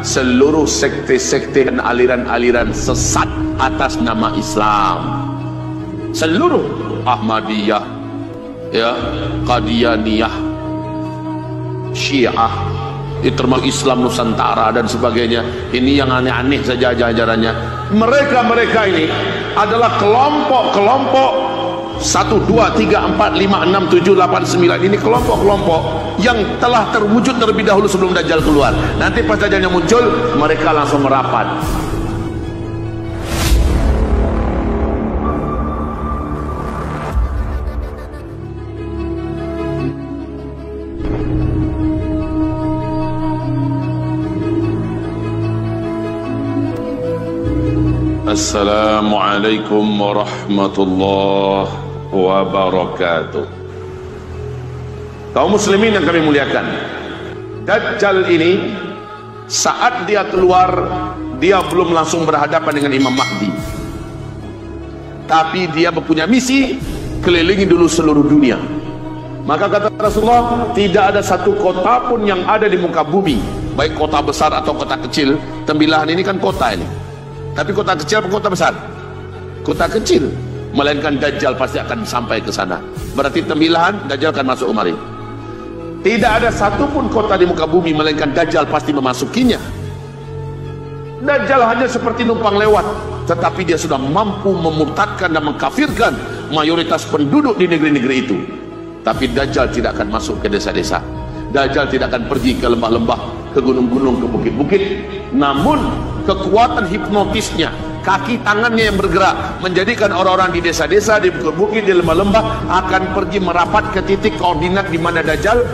seluruh sekte-sekte dan aliran-aliran sesat atas nama Islam. Seluruh Ahmadiyah, ya, Qadianiyah, Syiah, itu termasuk Islam Nusantara dan sebagainya. Ini yang aneh-aneh saja ajarannya. Mereka ini adalah kelompok-kelompok 1, 2, 3, 4, 5, 6, 7, 8, 9. Ini kelompok-kelompok yang telah terwujud terlebih dahulu sebelum Dajjal keluar. Nanti pas Dajjalnya muncul, mereka langsung merapat. Assalamualaikum warahmatullahi wabarakatuh. Kaum muslimin yang kami muliakan, Dajjal ini saat dia keluar, dia belum langsung berhadapan dengan Imam Mahdi, tapi dia mempunyai misi kelilingi dulu seluruh dunia. Maka kata Rasulullah, tidak ada satu kota pun yang ada di muka bumi, baik kota besar atau kota kecil. Tembilahan ini kan kota ini, tapi kota kecil atau kota besar? Kota kecil. Melainkan Dajjal pasti akan sampai ke sana. Berarti Tembilahan, Dajjal akan masuk kemari. Tidak ada satupun kota di muka bumi melainkan Dajjal pasti memasukinya. Dajjal hanya seperti numpang lewat, tetapi dia sudah mampu memurtadkan dan mengkafirkan mayoritas penduduk di negeri-negeri itu. Tapi Dajjal tidak akan masuk ke desa-desa. Dajjal tidak akan pergi ke lembah-lembah, ke gunung-gunung, ke bukit-bukit. Namun kekuatan hipnotisnya, kaki tangannya yang bergerak, menjadikan orang-orang di desa-desa, di bukit-bukit, di lembah-lembah akan pergi merapat ke titik koordinat di mana Dajjal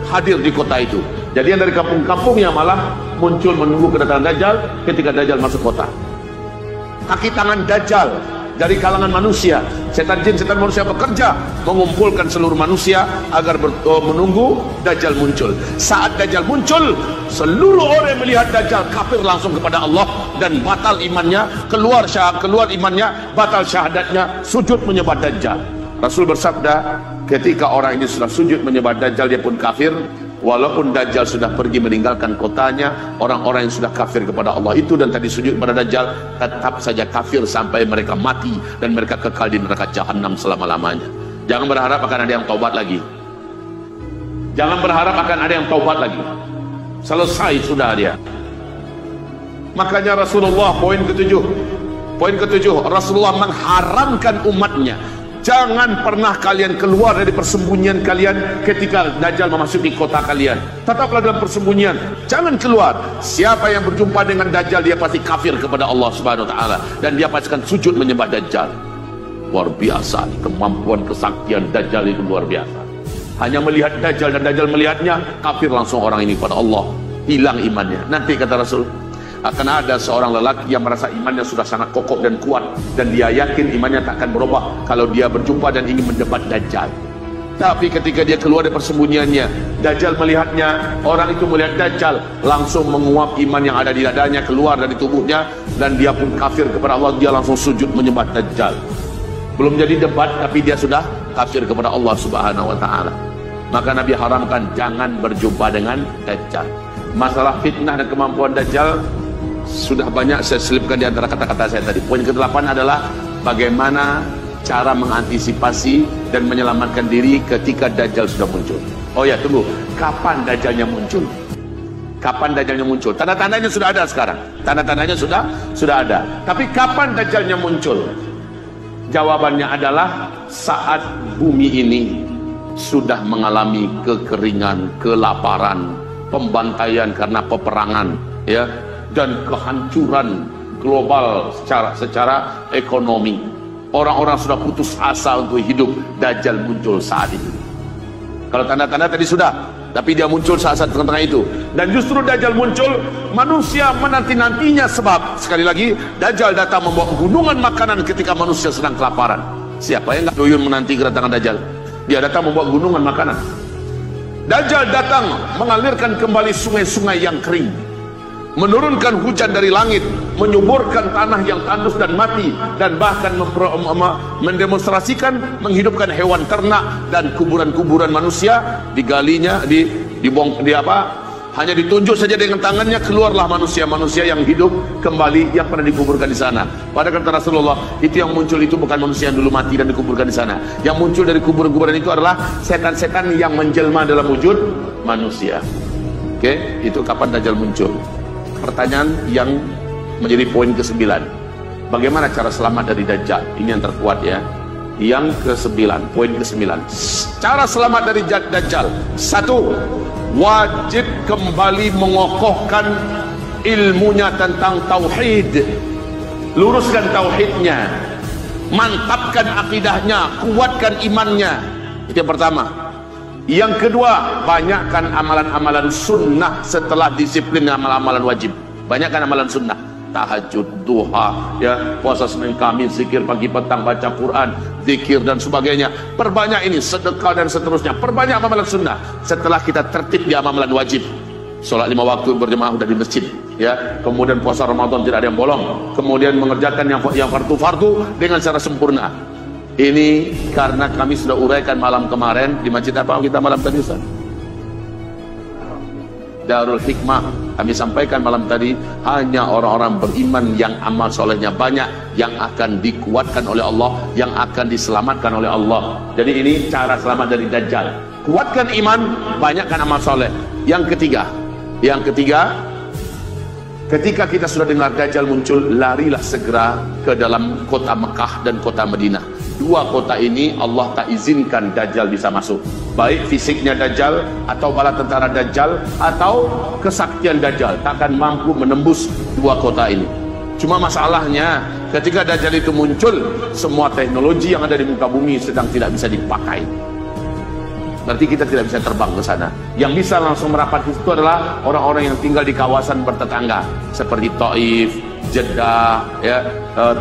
hadir di kota itu. Jadi yang dari kampung-kampung yang malah muncul menunggu kedatangan Dajjal ketika Dajjal masuk kota. Kaki tangan Dajjal dari kalangan manusia, setan jin, setan manusia bekerja mengumpulkan seluruh manusia agar menunggu Dajjal muncul. Saat Dajjal muncul, seluruh orang yang melihat Dajjal kafir langsung kepada Allah dan batal imannya, keluar imannya, batal syahadatnya, sujud menyembah Dajjal. Rasul bersabda, ketika orang ini sudah sujud menyembah Dajjal, dia pun kafir. Walaupun Dajjal sudah pergi meninggalkan kotanya, orang-orang yang sudah kafir kepada Allah itu dan tadi sujud pada Dajjal tetap saja kafir sampai mereka mati dan mereka kekal di neraka Jahannam selama-lamanya. Jangan berharap akan ada yang taubat lagi. Jangan berharap akan ada yang taubat lagi. Selesai sudah dia. Makanya Rasulullah poin ketujuh, Rasulullah mengharamkan umatnya, jangan pernah kalian keluar dari persembunyian kalian ketika Dajjal memasuki kota kalian. Tetaplah dalam persembunyian, jangan keluar. Siapa yang berjumpa dengan Dajjal, dia pasti kafir kepada Allah Subhanahu wa taala dan dia pasti akan sujud menyembah Dajjal. Luar biasa, kemampuan kesaktian Dajjal itu luar biasa. Hanya melihat Dajjal dan Dajjal melihatnya, kafir langsung orang ini kepada Allah, hilang imannya. Nanti kata Rasul, akan ada seorang lelaki yang merasa imannya sudah sangat kokoh dan kuat dan dia yakin imannya tak akan berubah kalau dia berjumpa dan ingin mendebat Dajjal. Tapi ketika dia keluar dari persembunyiannya, Dajjal melihatnya, orang itu melihat Dajjal, langsung menguap iman yang ada di dadanya keluar dari tubuhnya dan dia pun kafir kepada Allah. Dia langsung sujud menyembah Dajjal. Belum jadi debat tapi dia sudah kafir kepada Allah Subhanahu wa taala. Maka Nabi haramkan jangan berjumpa dengan Dajjal. Masalah fitnah dan kemampuan Dajjal sudah banyak saya selipkan di antara kata-kata saya tadi. Poin ke-8 adalah bagaimana cara mengantisipasi dan menyelamatkan diri ketika Dajjal sudah muncul. Oh ya, tunggu, kapan Dajjalnya muncul? Kapan Dajjalnya muncul? Tanda-tandanya sudah ada sekarang. Tanda-tandanya sudah ada. Tapi kapan Dajjalnya muncul? Jawabannya adalah saat bumi ini sudah mengalami kekeringan, kelaparan, pembantaian karena peperangan, ya, dan kehancuran global secara ekonomi. Orang-orang sudah putus asa untuk hidup. Dajjal muncul saat itu. Kalau tanda-tanda tadi sudah, tapi dia muncul saat-saat tengah-tengah itu. Dan justru Dajjal muncul, manusia menanti-nantinya, sebab sekali lagi Dajjal datang membawa gunungan makanan ketika manusia sedang kelaparan. Siapa yang nggak doyun menanti kedatangan Dajjal? Dia datang membawa gunungan makanan. Dajjal datang mengalirkan kembali sungai-sungai yang kering, menurunkan hujan dari langit, menyuburkan tanah yang tandus dan mati, dan bahkan mendemonstrasikan menghidupkan hewan ternak dan kuburan-kuburan manusia digalinya, hanya ditunjuk saja dengan tangannya, keluarlah manusia-manusia yang hidup kembali, yang pernah dikuburkan di sana. Pada kata Rasulullah, itu yang muncul itu bukan manusia yang dulu mati dan dikuburkan di sana. Yang muncul dari kuburan-kuburan itu adalah setan-setan yang menjelma dalam wujud manusia. Oke, itu kapan Dajjal muncul? Pertanyaan yang menjadi poin ke-9. Bagaimana cara selamat dari Dajjal? Ini yang terkuat ya. Yang ke-9, poin ke-9. Cara selamat dari Dajjal. 1. Wajib kembali mengokohkan ilmunya tentang tauhid. Luruskan tauhidnya, mantapkan akidahnya, kuatkan imannya. Itu yang pertama. Yang kedua, banyakkan amalan-amalan sunnah setelah disiplin amalan-amalan wajib. Banyakkan amalan sunnah, tahajud, duha, ya, puasa Senin Kamis, zikir pagi petang, baca Quran, zikir dan sebagainya. Perbanyak ini, sedekah dan seterusnya. Perbanyak amalan sunnah setelah kita tertib di amalan wajib. Sholat 5 waktu berjemaah sudah di masjid, ya. Kemudian puasa Ramadan tidak ada yang bolong. Kemudian mengerjakan yang fardu-fardu dengan secara sempurna. Ini karena kami sudah uraikan malam kemarin di masjid apa kita malam tadi, Ustaz? Darul Hikmah. Kami sampaikan malam tadi, hanya orang-orang beriman yang amal solehnya banyak yang akan dikuatkan oleh Allah, yang akan diselamatkan oleh Allah. Jadi ini cara selamat dari Dajjal. Kuatkan iman, banyakkan amal soleh. Yang ketiga, ketika kita sudah dengar Dajjal muncul, larilah segera ke dalam kota Mekah dan kota Madinah. Dua kota ini Allah tak izinkan Dajjal bisa masuk. Baik fisiknya Dajjal, atau bala tentara Dajjal, atau kesaktian Dajjal, takkan mampu menembus dua kota ini. Cuma masalahnya, ketika Dajjal itu muncul, semua teknologi yang ada di muka bumi sedang tidak bisa dipakai. Berarti kita tidak bisa terbang ke sana. Yang bisa langsung merapat di situ adalah orang-orang yang tinggal di kawasan bertetangga, seperti Taif, Jeddah, ya,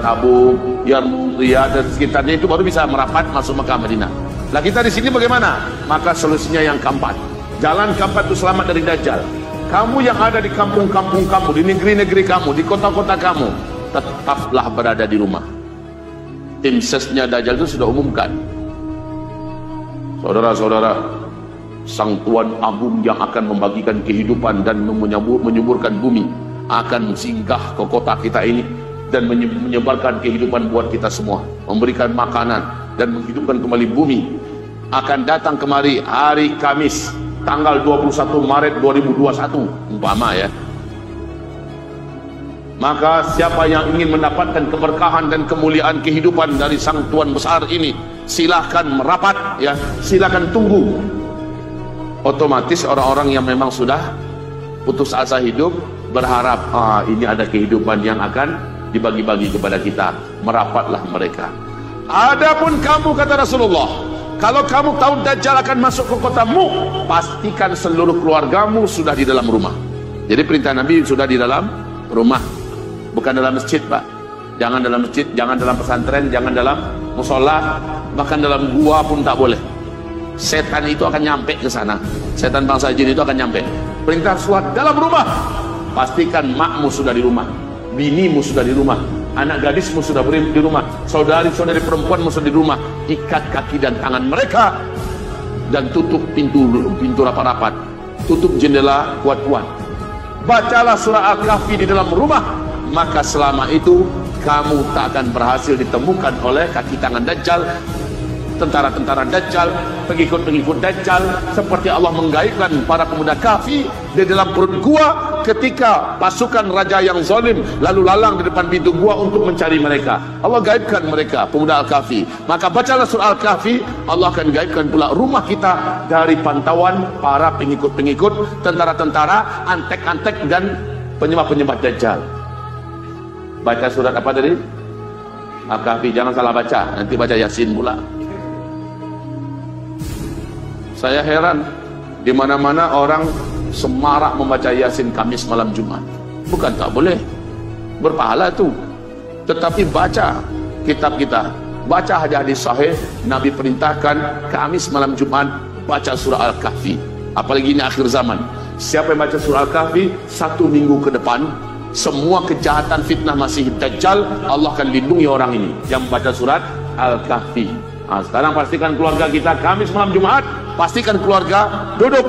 Tabuk, Riyadh dan sekitarnya, itu baru bisa merapat masuk Mekah Madinah. Nah kita di sini bagaimana? Maka solusinya yang keempat. Jalan keempat itu selamat dari Dajjal. Kamu yang ada di kampung-kampung kamu, di negeri-negeri kamu, di kota-kota kamu, tetaplah berada di rumah. Tim sesnya Dajjal itu sudah umumkan. Saudara-saudara, Sang Tuan Agung yang akan membagikan kehidupan dan menyuburkan bumi akan singgah ke kota kita ini dan menyebarkan kehidupan buat kita semua, memberikan makanan dan menghidupkan kembali bumi. Akan datang kemari hari Kamis tanggal 21 Maret 2021 umpama ya. Maka siapa yang ingin mendapatkan keberkahan dan kemuliaan kehidupan dari Sang Tuan besar ini, silahkan merapat ya, silahkan tunggu. Otomatis orang-orang yang memang sudah putus asa hidup berharap ini ada kehidupan yang akan dibagi-bagi kepada kita, merapatlah mereka. Adapun kamu, kata Rasulullah, kalau kamu tahu Dajjal akan masuk ke kotamu, pastikan seluruh keluargamu sudah di dalam rumah. Jadi perintah Nabi sudah di dalam rumah, bukan dalam masjid, Pak. Jangan dalam masjid, jangan dalam pesantren, jangan dalam musola, bahkan dalam gua pun tak boleh. Setan itu akan nyampe ke sana. Setan bangsa jin itu akan nyampe. Perintah suat dalam rumah. Pastikan makmu sudah di rumah, binimu sudah di rumah, anak gadismu sudah di rumah, saudari-saudari perempuanmu sudah di rumah. Ikat kaki dan tangan mereka dan tutup pintu rapat-rapat, tutup jendela kuat-kuat. Bacalah surah Al-Kahfi di dalam rumah, maka selama itu kamu tak akan berhasil ditemukan oleh kaki tangan Dajjal, tentara-tentara Dajjal, pengikut-pengikut Dajjal, seperti Allah menggaibkan para pemuda Kahfi di dalam perut gua ketika pasukan raja yang zalim lalu lalang di depan pintu gua untuk mencari mereka. Allah gaibkan mereka, pemuda Al-Kahfi. Maka bacalah surah Al-Kahfi, Allah akan gaibkan pula rumah kita dari pantauan para pengikut-pengikut, tentara-tentara, antek-antek dan penyembah-penyembah Dajjal. Baca surat apa tadi? Al-Kahfi, jangan salah baca, nanti baca Yasin pula. Saya heran, di mana-mana orang semarak membaca Yasin Kamis malam Jumat. Bukan tak boleh, berpahala itu. Tetapi baca kitab kita, baca hadis sahih, Nabi perintahkan Kamis malam Jumat baca surah Al-Kahfi. Apalagi ini akhir zaman. Siapa yang baca surah Al-Kahfi 1 minggu ke depan, semua kejahatan fitnah Masih Dajjal Allah akan lindungi orang ini yang membaca surat Al-Kahfi. Sekarang pastikan keluarga kita Kamis malam Jumat, pastikan keluarga duduk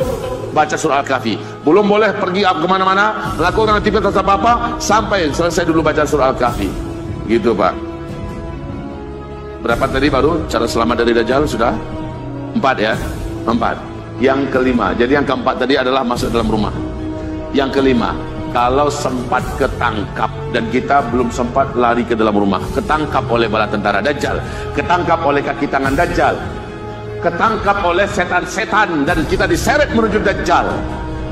baca surah Al-Kahfi. Belum boleh pergi kemana-mana, melakukan aktivitas apa-apa sampai selesai dulu baca surah Al-Kahfi. Gitu Pak. Berapa tadi baru cara selamat dari Dajjal? Sudah 4 ya? 4. Yang kelima, jadi yang keempat tadi adalah masuk dalam rumah. Yang kelima, kalau sempat ketangkap dan kita belum sempat lari ke dalam rumah, ketangkap oleh bala tentara Dajjal, ketangkap oleh kaki tangan Dajjal, ketangkap oleh setan-setan dan kita diseret menuju Dajjal,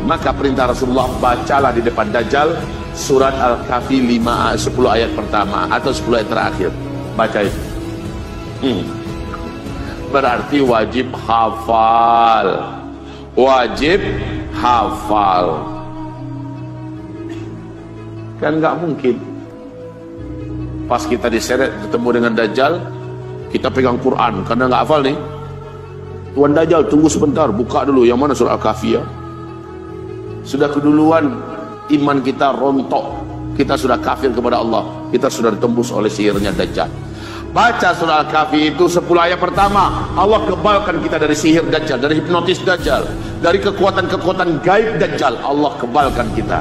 maka perintah Rasulullah, bacalah di depan Dajjal surat Al-Kahfi 10 ayat pertama atau 10 ayat terakhir. Baca itu. Berarti wajib hafal. Wajib hafal. Kan nggak mungkin pas kita diseret ketemu dengan Dajjal kita pegang Quran karena nggak hafal nih. Tuan Dajjal tunggu sebentar, buka dulu yang mana surah Al-Kahfi ya. Sudah keduluan iman kita rontok, kita sudah kafir kepada Allah, kita sudah ditembus oleh sihirnya Dajjal. Baca surah Al-Kahfi itu 10 ayat pertama, Allah kebalkan kita dari sihir Dajjal, dari hipnotis Dajjal, dari kekuatan-kekuatan gaib Dajjal. Allah kebalkan kita.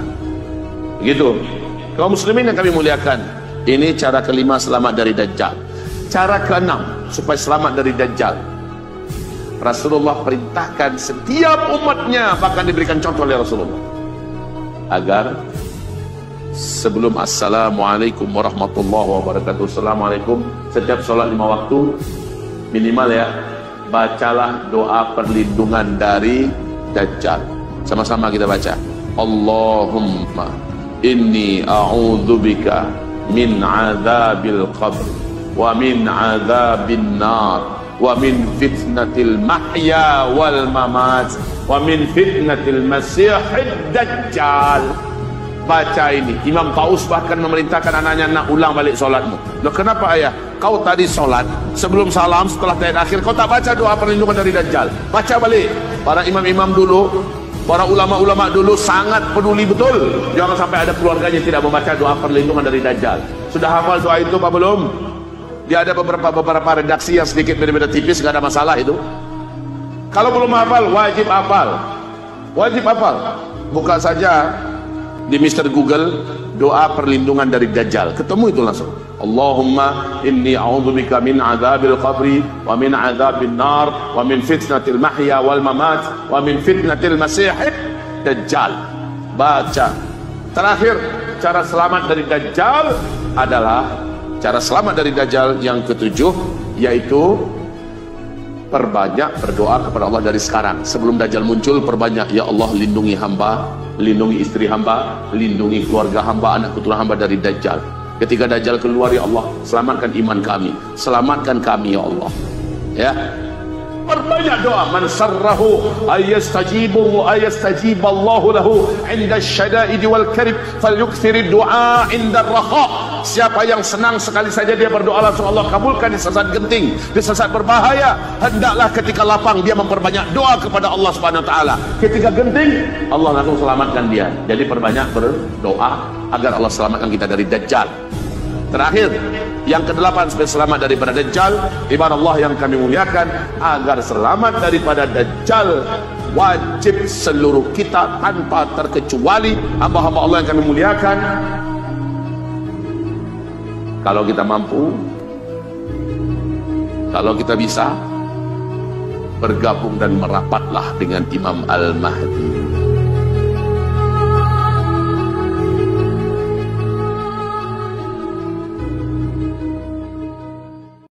Begitu. Kaum muslimin yang kami muliakan, ini cara kelima selamat dari Dajjal. Cara keenam supaya selamat dari Dajjal, Rasulullah perintahkan setiap umatnya, bahkan diberikan contoh oleh Rasulullah, agar sebelum assalamualaikum warahmatullahi wabarakatuh, assalamualaikum, setiap sholat 5 waktu minimal ya, bacalah doa perlindungan dari Dajjal. Sama-sama kita baca, Allahumma inni a'udzubika min azabil qabr wa min azabin nar wa min fitnatil mahya wal mamat wa min fitnatil masihid dajjal. Baca ini. Imam Taus bahkan memerintahkan anaknya, nak ulang balik solatmu. Loh, kenapa ayah? Kau tadi solat sebelum salam, setelah tahiyat akhir kau tak baca doa perlindungan dari Dajjal. Baca balik. Para imam-imam dulu, para ulama-ulama dulu sangat peduli betul, jangan sampai ada keluarganya tidak membaca doa perlindungan dari Dajjal. Sudah hafal doa itu apa belum? Dia ada beberapa redaksi yang sedikit beda-beda tipis, nggak ada masalah itu. Kalau belum hafal, wajib hafal. Wajib hafal. Buka saja di Mr. Google doa perlindungan dari Dajjal, ketemu itu langsung. Allahumma inni a'udzubika min azabil qabri wa min azabin nar wa min fitnatil mahya wal mamat wa min fitnatil masihid dajjal. Baca. Terakhir, cara selamat dari Dajjal adalah cara selamat dari Dajjal yang ketujuh, yaitu perbanyak berdoa kepada Allah dari sekarang. Sebelum Dajjal muncul, perbanyak, ya Allah lindungi hamba, lindungi istri hamba, lindungi keluarga hamba, anak keturunan hamba dari Dajjal. Ketika Dajjal keluar, ya Allah selamatkan iman kami, selamatkan kami ya Allah. Ya, perbanyak doa. Man sarrahu ayastajibu ayastajiballahu lahu inda syada'id wal karib falyukthir du'a inda raha. Siapa yang senang sekali saja dia berdoa, langsung Allah kabulkan di saat genting, di saat berbahaya. Hendaklah ketika lapang dia memperbanyak doa kepada Allah Subhanahu wa taala. Ketika genting, Allah langsung selamatkan dia. Jadi perbanyak berdoa agar Allah selamatkan kita dari Dajjal. Terakhir, yang ke-8 supaya selamat daripada Dajjal, ibadah Allah yang kami muliakan, agar selamat daripada Dajjal, wajib seluruh kita tanpa terkecuali hamba-hamba Allah yang kami muliakan, kalau kita mampu, kalau kita bisa, bergabung dan merapatlah dengan Imam Al-Mahdi.